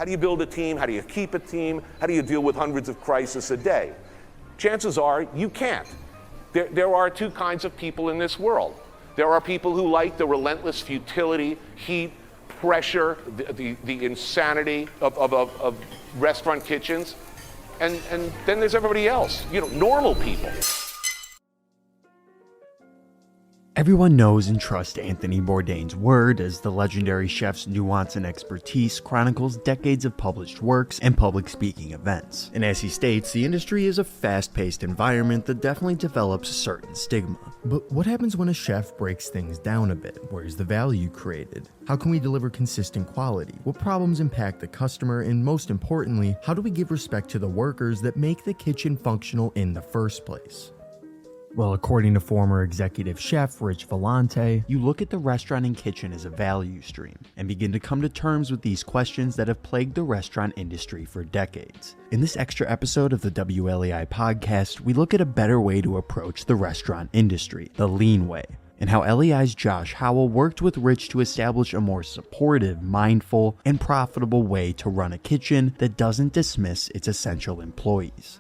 How do you build a team? How do you keep a team? How do you deal with hundreds of crises a day? Chances are you can't. There are two kinds of people in this world. There are people who like the relentless futility, heat, pressure, the insanity of restaurant kitchens. And then there's everybody else, normal people. Everyone knows and trusts Anthony Bourdain's word, as the legendary chef's nuance and expertise chronicles decades of published works and public speaking events. And as he states, the industry is a fast-paced environment that definitely develops a certain stigma. But what happens when a chef breaks things down a bit? Where's the value created? How can we deliver consistent quality? What problems impact the customer? And most importantly, how do we give respect to the workers that make the kitchen functional in the first place? Well, according to former executive chef Rich Vellante, you look at the restaurant and kitchen as a value stream and begin to come to terms with these questions that have plagued the restaurant industry for decades. In this extra episode of the WLEI podcast, we look at a better way to approach the restaurant industry, the lean way, and how LEI's Josh Howell worked with Rich to establish a more supportive, mindful, and profitable way to run a kitchen that doesn't dismiss its essential employees.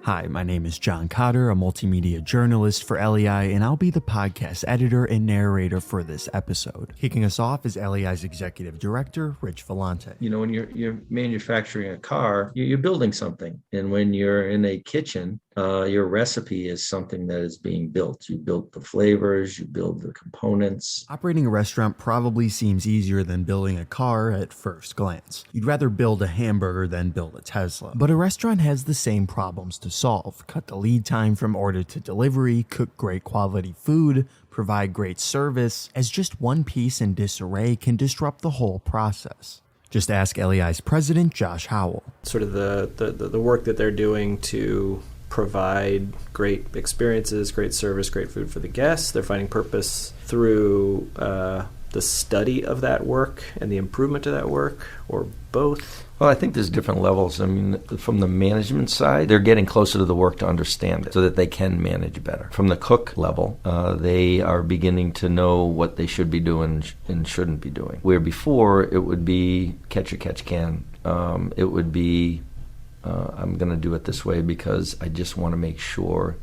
Hi, my name is John Cotter, a multimedia journalist for LEI, and I'll be the podcast editor and narrator for this episode. Kicking us off is LEI's executive director, Rich Vellante. When you're manufacturing a car, you're building something. And when you're in a kitchen, your recipe is something that is being built. You build the flavors, you build the components. Operating a restaurant probably seems easier than building a car at first glance. You'd rather build a hamburger than build a Tesla. But a restaurant has the same problems to solve. Cut the lead time from order to delivery, cook great quality food, provide great service, as just one piece in disarray can disrupt the whole process. Just ask LEI's president, Josh Howell. Sort of the work that they're doing to provide great experiences, great service, great food for the guests. They're finding purpose through the study of that work and the improvement of that work, or both? Well, I think there's different levels. I mean, from the management side, they're getting closer to the work to understand it so that they can manage better. From the cook level, they are beginning to know what they should be doing and shouldn't be doing. Where before, it would be catch a catch can. It would be I'm going to do it this way because I just want to make sure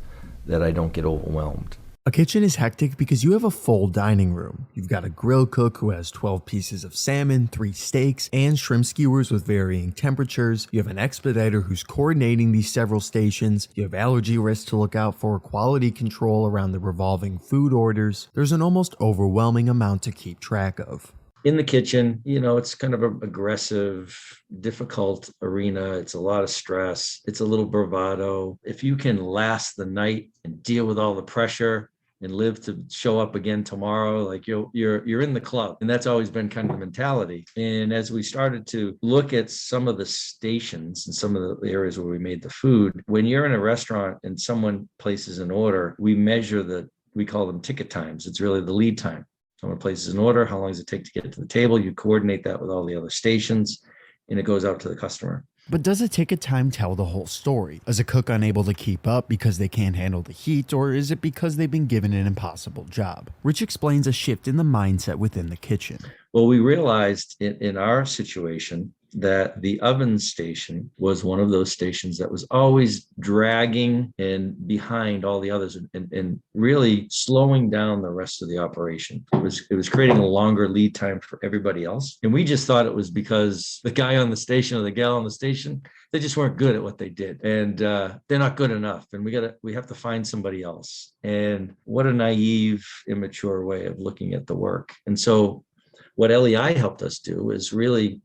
that I don't get overwhelmed. A kitchen is hectic because you have a full dining room. You've got a grill cook who has 12 pieces of salmon, 3 steaks, and shrimp skewers with varying temperatures. You have an expediter who's coordinating these several stations. You have allergy risks to look out for, quality control around the revolving food orders. There's an almost overwhelming amount to keep track of. In the kitchen, it's kind of an aggressive, difficult arena. It's a lot of stress. It's a little bravado. If you can last the night and deal with all the pressure and live to show up again tomorrow, like you're in the club. And that's always been kind of the mentality. And as we started to look at some of the stations and some of the areas where we made the food, when you're in a restaurant and someone places an order, we measure we call them ticket times. It's really the lead time. Someone places an order, how long does it take to get it to the table? You coordinate that with all the other stations, and it goes out to the customer. But does a ticket time tell the whole story? Is a cook unable to keep up because they can't handle the heat, or is it because they've been given an impossible job? Rich explains a shift in the mindset within the kitchen. Well, we realized in our situation that the oven station was one of those stations that was always dragging and behind all the others and really slowing down the rest of the operation. It was creating a longer lead time for everybody else. And we just thought it was because the guy on the station or the gal on the station, they just weren't good at what they did. And they're not good enough. And we have to find somebody else. And what a naive, immature way of looking at the work. And so what LEI helped us do is really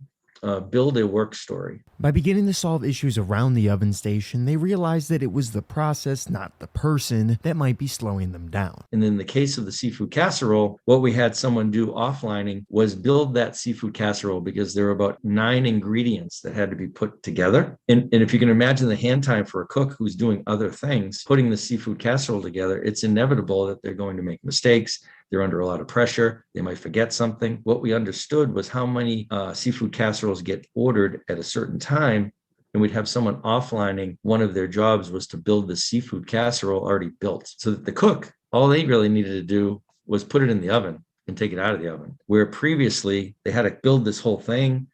build a work story. By beginning to solve issues around the oven station, they realized that it was the process, not the person, that might be slowing them down. And in the case of the seafood casserole, what we had someone do offlining was build that seafood casserole because there were about 9 ingredients that had to be put together. And if you can imagine the hand time for a cook who's doing other things, putting the seafood casserole together, it's inevitable that they're going to make mistakes. They're under a lot of pressure. They might forget something. What we understood was how many seafood casseroles get ordered at a certain time, and we'd have someone offlining. One of their jobs was to build the seafood casserole already built so that the cook, all they really needed to do was put it in the oven and take it out of the oven. Where previously they had to build this whole thing,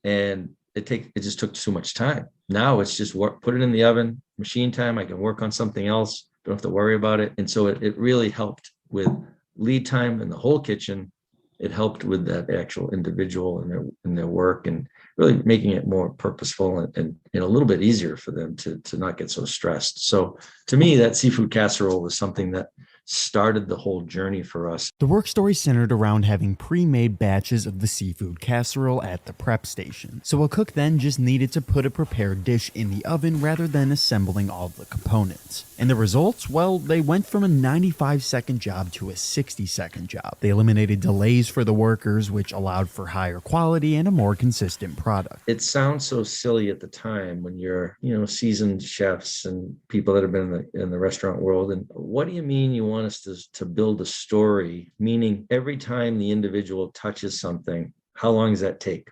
and it just took too much time. Now it's just put it in the oven, machine time. I can work on something else. Don't have to worry about it. And so it really helped with lead time in the whole kitchen. It helped with that actual individual and their work, and really making it more purposeful and a little bit easier for them to not get so stressed. So to me, that seafood casserole was something that started the whole journey for us. The work story centered around having pre-made batches of the seafood casserole at the prep station, so a cook then just needed to put a prepared dish in the oven rather than assembling all the components. And the results? Well, they went from a 95-second job to a 60-second job. They eliminated delays for the workers, which allowed for higher quality and a more consistent product. It sounds so silly at the time when you're, seasoned chefs and people that have been in the restaurant world. And what do you mean you want us to build a story? Meaning every time the individual touches something, how long does that take?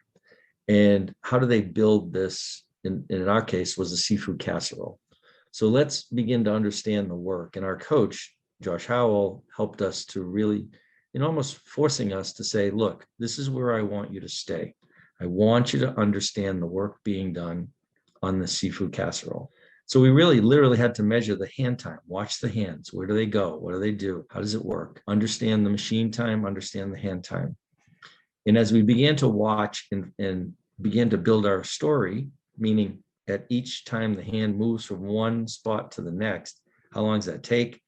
And how do they build this? In our case, was a seafood casserole. So let's begin to understand the work. And our coach, Josh Howell, helped us to really, almost forcing us to say, look, this is where I want you to stay. I want you to understand the work being done on the seafood casserole. So we really literally had to measure the hand time, watch the hands. Where do they go? What do they do? How does it work? Understand the machine time, understand the hand time. And as we began to watch and began to build our story, meaning at each time the hand moves from one spot to the next, how long does that take?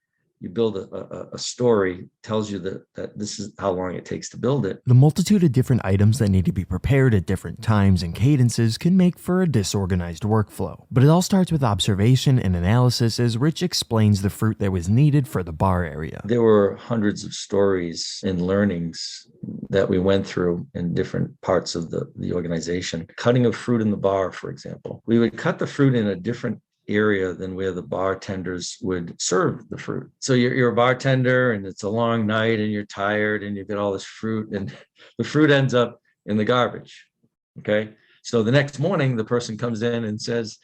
You build a story, tells you that this is how long it takes to build it. The multitude of different items that need to be prepared at different times and cadences can make for a disorganized workflow. But it all starts with observation and analysis, as Rich explains the fruit that was needed for the bar area. There were hundreds of stories and learnings that we went through in different parts of the organization. Cutting of fruit in the bar, for example. We would cut the fruit in a different area than where the bartenders would serve the fruit. So you're a bartender and it's a long night and you're tired and you've got all this fruit and the fruit ends up in the garbage. Okay. So the next morning, the person comes in and says,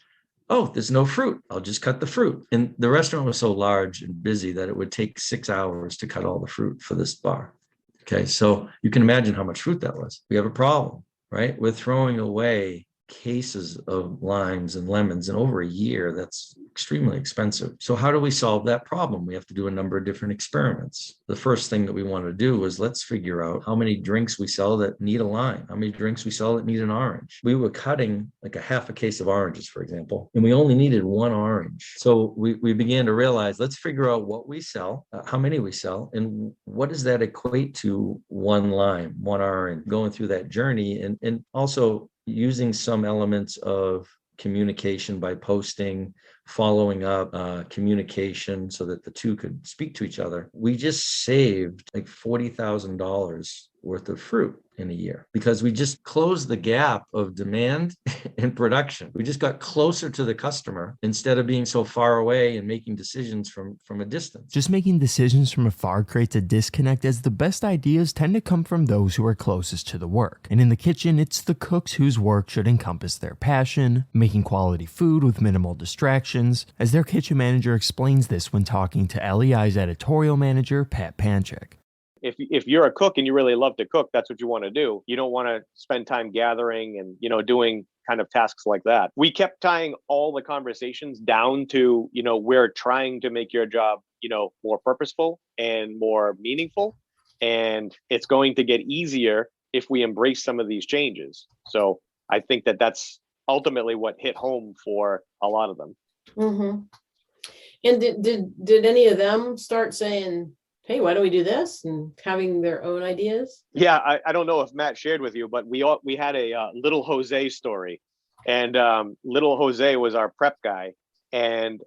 oh, there's no fruit. I'll just cut the fruit. And the restaurant was so large and busy that it would take 6 hours to cut all the fruit for this bar. Okay. So you can imagine how much fruit that was. We have a problem, right? We're throwing away cases of limes and lemons in over a year. That's extremely expensive. So how do we solve that problem? We have to do a number of different experiments. The first thing that we want to do is let's figure out how many drinks we sell that need a lime, how many drinks we sell that need an orange. We were cutting like a half a case of oranges, for example, and we only needed one orange. So we began to realize, let's figure out what we sell, how many we sell, and what does that equate to one lime, one orange, going through that journey, and also using some elements of communication by posting, following up, communication so that the two could speak to each other. We just saved like $40,000 worth of fruit in a year because we just closed the gap of demand and production. We just got closer to the customer instead of being so far away and making decisions from a distance. Just making decisions from afar creates a disconnect, as the best ideas tend to come from those who are closest to the work. And in the kitchen, it's the cooks whose work should encompass their passion, making quality food with minimal distractions, as their kitchen manager explains this when talking to LEI's editorial manager, Pat Panchik. If you're a cook and you really love to cook, that's what you want to do. You don't want to spend time gathering and, doing kind of tasks like that. We kept tying all the conversations down to, we're trying to make your job, more purposeful and more meaningful. And it's going to get easier if we embrace some of these changes. So I think that's ultimately what hit home for a lot of them. Mm-hmm. And did any of them start saying, hey, why don't we do this, and having their own ideas? Yeah, I don't know if Matt shared with you, but we had a little Jose story, and little Jose was our prep guy, and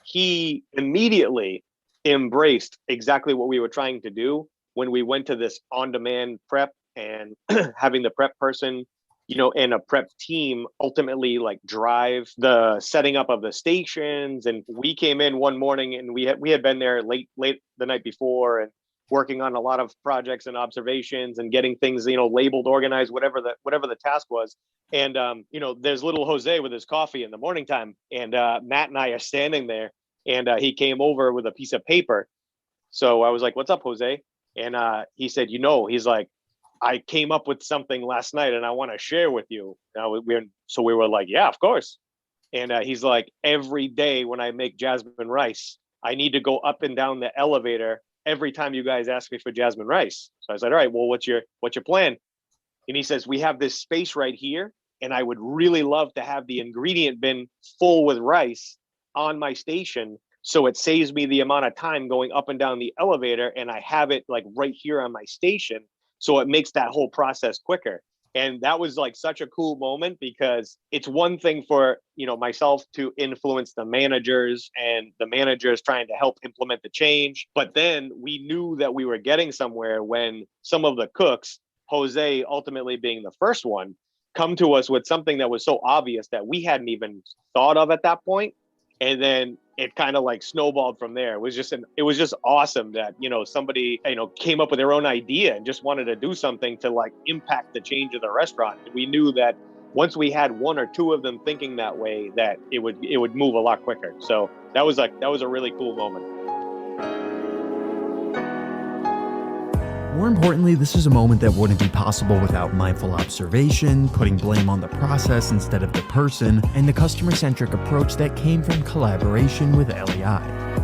he immediately embraced exactly what we were trying to do when we went to this on-demand prep, and having the prep person, and a prep team ultimately drive the setting up of the stations. And we came in one morning and we had been there late the night before and working on a lot of projects and observations and getting things, labeled, organized, whatever the task was. And, there's little Jose with his coffee in the morning time. And Matt and I are standing there, and he came over with a piece of paper. So I was like, what's up, Jose? And he said, he's like, I came up with something last night and I want to share with you. So we were like, yeah, of course. And he's like, every day when I make jasmine rice, I need to go up and down the elevator every time you guys ask me for jasmine rice. So I said, all right, well, what's your plan? And he says, we have this space right here, and I would really love to have the ingredient bin full with rice on my station, so it saves me the amount of time going up and down the elevator, and I have it like right here on my station, so it makes that whole process quicker. And that was like such a cool moment, because it's one thing for, myself to influence the managers and the managers trying to help implement the change. But then we knew that we were getting somewhere when some of the cooks, Jose ultimately being the first one, come to us with something that was so obvious that we hadn't even thought of at that point. And then it kind of like snowballed from there. It was just awesome that, somebody, came up with their own idea and just wanted to do something to like impact the change of the restaurant. We knew that once we had one or two of them thinking that way, that it would move a lot quicker. So that was a really cool moment. More importantly, this is a moment that wouldn't be possible without mindful observation, putting blame on the process instead of the person, and the customer-centric approach that came from collaboration with LEI.